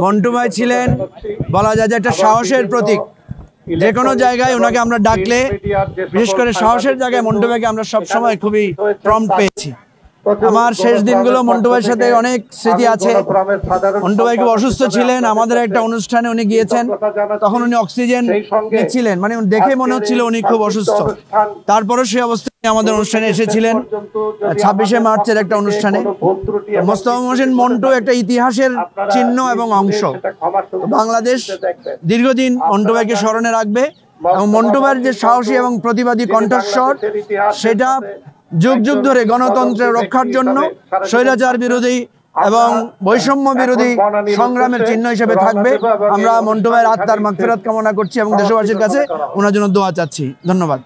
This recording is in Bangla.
মন্টু ভাই ছিলেন বলা যায় যে একটা সাহসের প্রতীক। যে কোনো জায়গায় ওনাকে আমরা ডাকলে, বিশেষ করে সাহসের জায়গায় মন্টু ভাইকে আমরা সবসময় খুবই প্রম্পট পেয়েছি। আমার শেষ দিনগুলো মন্টু ভাইয়ের সাথে অনেক স্মৃতি আছে। মন্টু ভাই খুব অসুস্থ ছিলেন, আমাদের একটা অনুষ্ঠানে উনি গিয়েছেন, তখন উনি অক্সিজেন নিচ্ছিলেন, মানে দেখে মনে হচ্ছিল উনি খুব অসুস্থ। তারপরও সেই অবস্থায় আমাদের অনুষ্ঠানে এসেছিলেন 26শে মার্চের একটা অনুষ্ঠানে। মোস্তফা হোসেন মন্টু একটা ইতিহাসের চিহ্ন এবং অংশ। বাংলাদেশ দীর্ঘদিন মন্টু ভাইকে স্মরণে রাখবে এবং মন্টু ভাইয়ের যে সাহসী এবং প্রতিবাদী কণ্ঠস্বর, সেটা যুগ যুগ ধরে গণতন্ত্রের রক্ষার জন্য, স্বৈরাচার বিরোধী এবং বৈষম্য বিরোধী সংগ্রামের চিহ্ন হিসেবে থাকবে। আমরা মন্টু ভাইয়ের আত্মার মাগফিরাত কামনা করছি এবং দেশবাসীর কাছে ওনার জন্য দোয়া চাচ্ছি। ধন্যবাদ।